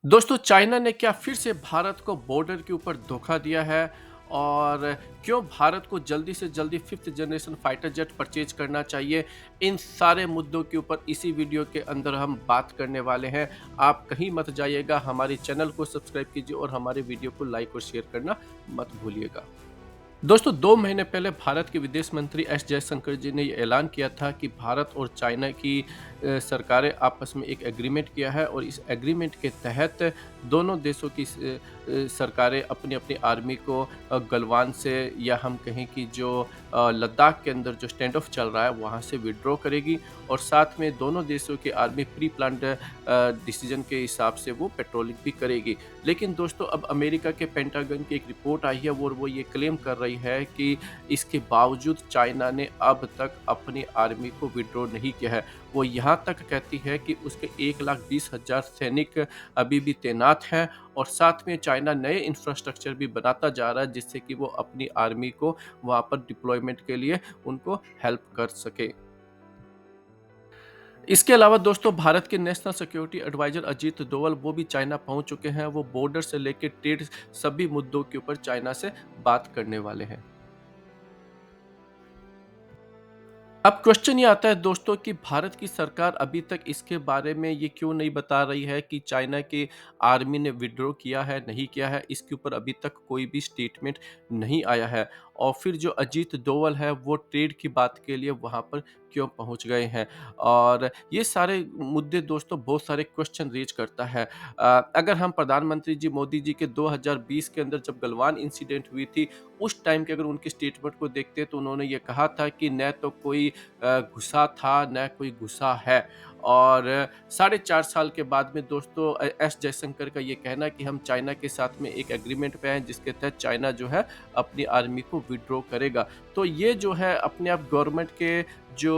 दोस्तों चाइना ने क्या फिर से भारत को बॉर्डर के ऊपर धोखा दिया है और क्यों भारत को जल्दी से जल्दी fifth generation fighter jet purchase करना चाहिए। इन सारे मुद्दों के ऊपर इसी वीडियो के अंदर हम बात करने वाले हैं। आप कहीं मत जाइएगा, हमारे चैनल को सब्सक्राइब कीजिए और हमारे वीडियो को लाइक और शेयर करना मत भूलिएगा। दोस्तों 2 महीने पहले भारत के विदेश मंत्री एस जयशंकर जी ने ये ऐलान किया था कि भारत और चाइना की सरकारें आपस में एक एग्रीमेंट किया है और इस एग्रीमेंट के तहत दोनों देशों की सरकारें अपनी अपनी आर्मी को गलवान से या हम कहें कि जो लद्दाख के अंदर जो स्टैंड ऑफ चल रहा है वहाँ से विड्रॉ करेगी और साथ में दोनों देशों की आर्मी प्री प्लान्ड डिसीजन के हिसाब से वो पेट्रोलिंग भी करेगी। लेकिन दोस्तों अब अमेरिका के पेंटागन की एक रिपोर्ट आई है और वो ये क्लेम कर रही है कि इसके बावजूद चाइना ने अब तक अपनी आर्मी को विड्रॉ नहीं किया है। वो यहाँ तक कहती है कि उसके 1,20,000 सैनिक अभी भी तैनात हैं और साथ में चाइना नए इंफ्रास्ट्रक्चर भी बनाता जा रहा है जिससे कि वो अपनी आर्मी को वहाँ पर डिप्लॉयमेंट के लिए उनको हेल्प कर सके। इसके अलावा दोस्तों भारत के national security adviser Ajit Doval वो भी चाइना पहुंच चुके हैं। वो बॉर्डर से लेकर ट्रेड सभी मुद्दों के ऊपर चाइना से बात करने वाले हैं। अब क्वेश्चन ये आता है दोस्तों कि भारत की सरकार अभी तक इसके बारे में ये क्यों नहीं बता रही है कि चाइना की आर्मी ने विड्रॉ किया है, नहीं किया है। इसके ऊपर अभी तक कोई भी स्टेटमेंट नहीं आया है। और फिर जो अजीत डोवल है वो ट्रेड की बात के लिए वहाँ पर क्यों पहुँच गए हैं। और ये सारे मुद्दे दोस्तों बहुत सारे क्वेश्चन रेज करता है। अगर हम प्रधानमंत्री जी मोदी जी के 2020 के अंदर जब गलवान इंसिडेंट हुई थी, उस टाइम के अगर उनके स्टेटमेंट को देखते हैं तो उन्होंने ये कहा था कि न तो कोई गुस्सा था, न कोई गुस्सा है। और साढ़े 4 साल के बाद में दोस्तों एस जयशंकर का ये कहना है कि हम चाइना के साथ में एक एग्रीमेंट पे हैं जिसके तहत चाइना जो है अपनी आर्मी को विड्रॉ करेगा। तो ये जो है अपने आप गवर्नमेंट के जो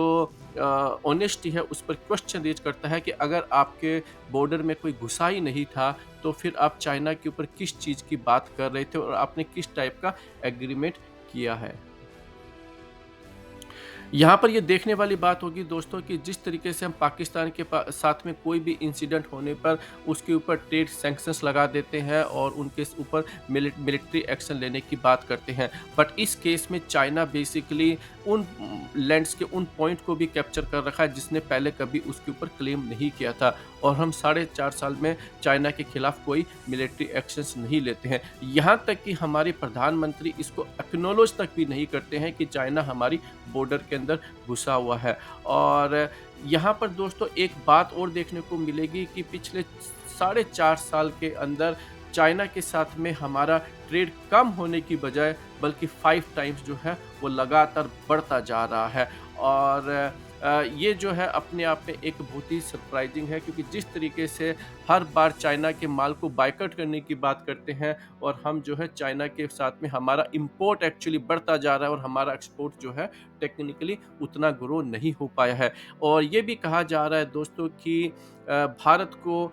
ऑनेस्टी है उस पर क्वेश्चन रेज करता है कि अगर आपके बॉर्डर में कोई घुसा ही नहीं था तो फिर आप चाइना के ऊपर किस चीज़ की बात कर रहे थे और आपने किस टाइप का एग्रीमेंट किया है। यहाँ पर ये देखने वाली बात होगी दोस्तों कि जिस तरीके से हम पाकिस्तान के साथ में कोई भी इंसिडेंट होने पर उसके ऊपर ट्रेड सैंक्शंस लगा देते हैं और उनके ऊपर मिलिट्री एक्शन लेने की बात करते हैं। बट इस केस में चाइना बेसिकली उन लैंड्स के उन पॉइंट को भी कैप्चर कर रखा है जिसने पहले कभी उसके ऊपर क्लेम नहीं किया था। और हम 4.5 साल में चाइना के खिलाफ कोई मिलिट्री एक्शंस नहीं लेते हैं। यहाँ तक कि हमारे प्रधानमंत्री इसको एक्नॉलेज तक भी नहीं करते हैं कि चाइना हमारी बॉर्डर के अंदर घुसा हुआ है। और यहाँ पर दोस्तों एक बात और देखने को मिलेगी कि पिछले 4.5 साल के अंदर चाइना के साथ में हमारा ट्रेड कम होने की बजाय बल्कि 5 टाइम्स जो है वो लगातार बढ़ता जा रहा है। और ये जो है अपने आप में एक बहुत ही सरप्राइजिंग है क्योंकि जिस तरीके से हर बार चाइना के माल को बायकॉट करने की बात करते हैं और हम जो है चाइना के साथ में हमारा इंपोर्ट एक्चुअली बढ़ता जा रहा है और हमारा एक्सपोर्ट जो है टेक्निकली उतना ग्रो नहीं हो पाया है। और ये भी कहा जा रहा है दोस्तों कि भारत को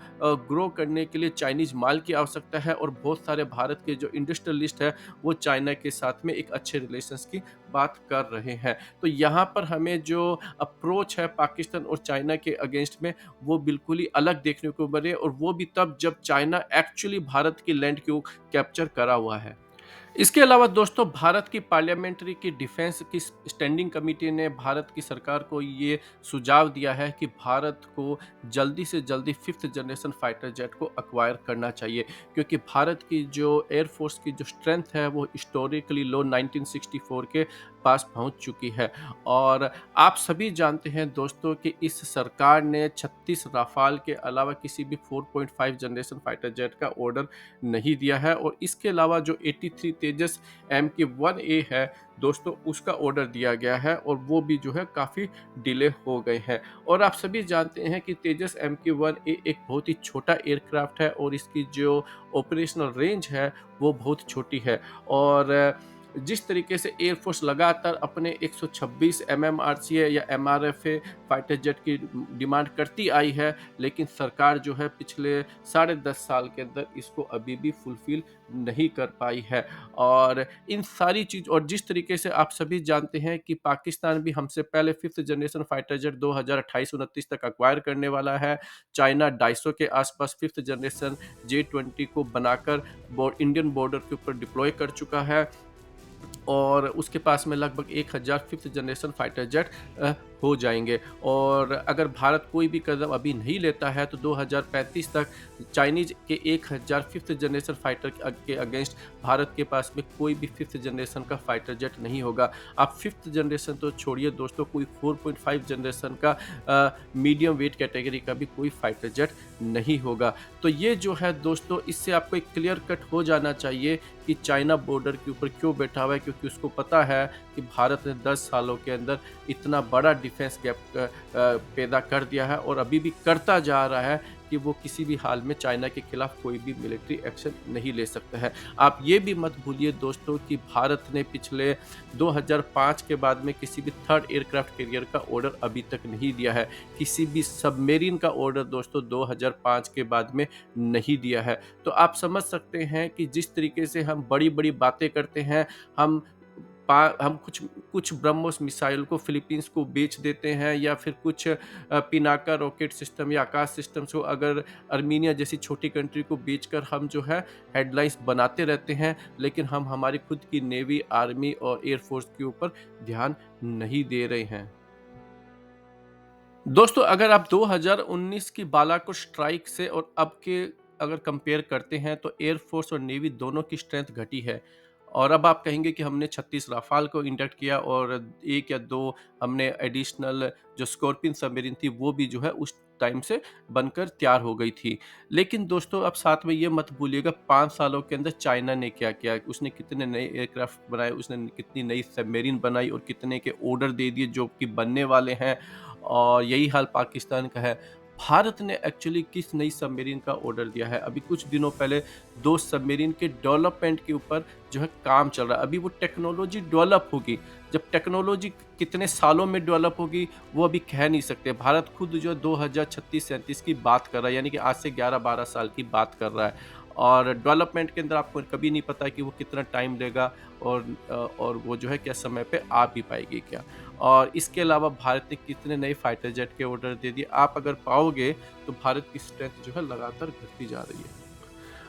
ग्रो करने के लिए चाइनीज़ माल की आवश्यकता है और बहुत सारे भारत के जो इंडस्ट्रियलिस्ट है वो चाइना के साथ में एक अच्छे रिलेशंस की बात कर रहे हैं। तो यहाँ पर हमें जो अप्रोच है पाकिस्तान और चाइना के अगेंस्ट में वो बिल्कुल ही अलग देखने को मिले और वो भी तब जब चाइना एक्चुअली भारत की लैंड को कैप्चर करा हुआ है। इसके अलावा दोस्तों भारत की पार्लियामेंट्री की डिफेंस की स्टैंडिंग कमेटी ने भारत की सरकार को ये सुझाव दिया है कि भारत को जल्दी से जल्दी फिफ्थ जनरेशन फाइटर जेट को अक्वायर करना चाहिए क्योंकि भारत की जो एयरफोर्स की जो स्ट्रेंथ है वो हिस्टोरिकली लो 1964 के पास पहुंच चुकी है। और आप सभी जानते हैं दोस्तों कि इस सरकार ने 36 राफाल के अलावा किसी भी 4.5 जनरेशन फाइटर जेट का ऑर्डर नहीं दिया है। और इसके अलावा जो 83 तेजस MK-1A है दोस्तों उसका ऑर्डर दिया गया है और वो भी जो है काफ़ी डिले हो गए हैं। और आप सभी जानते हैं कि तेजस MK-1A एक बहुत ही छोटा एयरक्राफ्ट है और इसकी जो ऑपरेशनल रेंज है वो बहुत छोटी है। और जिस तरीके से एयरफोर्स लगातार अपने 126 एमएमआरसीए या एमआरएफए फाइटर जेट की डिमांड करती आई है, लेकिन सरकार जो है पिछले साढ़े 10 साल के अंदर इसको अभी भी फुलफिल नहीं कर पाई है। और इन सारी चीज़ और जिस तरीके से आप सभी जानते हैं कि पाकिस्तान भी हमसे पहले 5th जनरेशन फाइटर जेट 2028-29 तक एक्वायर करने वाला है। चाइना 250 के आसपास 5th जनरेशन J-20 को बनाकर इंडियन बॉर्डर के ऊपर डिप्लॉय कर चुका है। और उसके पास में लगभग 1000 5th जनरेशन फाइटर जेट हो जाएंगे। और अगर भारत कोई भी कदम अभी नहीं लेता है तो 2035 तक चाइनीज के 1000 5th जनरेशन फाइटर के अगेंस्ट भारत के पास में कोई भी 5th जनरेशन का फाइटर जेट नहीं होगा। आप 5th जनरेशन तो छोड़िए दोस्तों, कोई 4.5 जनरेशन का मीडियम वेट कैटेगरी का भी कोई फाइटर जेट नहीं होगा। तो ये जो है दोस्तों, इससे आपको एक क्लियर कट हो जाना चाहिए कि चाइना बॉर्डर के ऊपर क्यों बैठा हुआ है, क्योंकि उसको पता है कि भारत ने 10 सालों के अंदर इतना बड़ा डिफेंस गैप पैदा कर दिया है और अभी भी करता जा रहा है कि वो किसी भी हाल में चाइना के खिलाफ कोई भी मिलिट्री एक्शन नहीं ले सकता है। आप ये भी मत भूलिए दोस्तों कि भारत ने पिछले 2005 के बाद में किसी भी थर्ड एयरक्राफ्ट कैरियर का ऑर्डर अभी तक नहीं दिया है। किसी भी सबमरीन का ऑर्डर दोस्तों 2005 के बाद में नहीं दिया है। तो आप समझ सकते हैं कि जिस तरीके से हम बड़ी-बड़ी बातें करते हैं, हम हम कुछ कुछ ब्रह्मोस मिसाइल को फिलीपींस को बेच देते हैं, या फिर कुछ पिनाका रॉकेट सिस्टम या आकाश सिस्टम्स को अगर अर्मीनिया जैसी छोटी कंट्री को बेचकर हम जो है हेडलाइंस बनाते रहते हैं, लेकिन हम हमारी खुद की नेवी, आर्मी और एयरफोर्स के ऊपर ध्यान नहीं दे रहे हैं। दोस्तों, अगर आप 2019 की बालाकोट स्ट्राइक से और अब के अगर कंपेयर करते हैं तो एयरफोर्स और नेवी दोनों की स्ट्रेंथ घटी है। और अब आप कहेंगे कि हमने 36 राफाल को इंडक्ट किया और 1 या 2 हमने एडिशनल जो स्कॉर्पियन सबमरीन थी वो भी जो है उस टाइम से बनकर तैयार हो गई थी। लेकिन दोस्तों, अब साथ में ये मत भूलिएगा 5 सालों के अंदर चाइना ने क्या किया, उसने कितने नए एयरक्राफ्ट बनाए, उसने कितनी नई सबमरीन बनाई और कितने के ऑर्डर दे दिए जो कि बनने वाले हैं। और यही हाल पाकिस्तान का है। भारत ने एक्चुअली किस नई सबमरीन का ऑर्डर दिया है? अभी कुछ दिनों पहले 2 सबमरीन के डेवलपमेंट के ऊपर जो है काम चल रहा है। अभी वो टेक्नोलॉजी डेवलप होगी। जब टेक्नोलॉजी कितने सालों में डेवलप होगी वो अभी कह नहीं सकते। भारत खुद जो 2036-37 की बात कर रहा है, यानी कि आज से 11-12 साल की बात कर रहा है। और डेवलपमेंट के अंदर आपको कभी नहीं पता कि वो कितना टाइम लेगा और वो जो है क्या समय पे आ भी पाएगी क्या। और इसके अलावा भारत ने कितने नए फाइटर जेट के ऑर्डर दे दिए, आप अगर पाओगे तो भारत की स्ट्रेंथ जो है लगातार घटती जा रही है।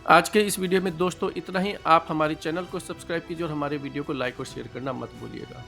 आज के इस वीडियो में दोस्तों इतना ही। आप हमारे चैनल को सब्सक्राइब कीजिए और हमारे वीडियो को लाइक और शेयर करना मत भूलिएगा।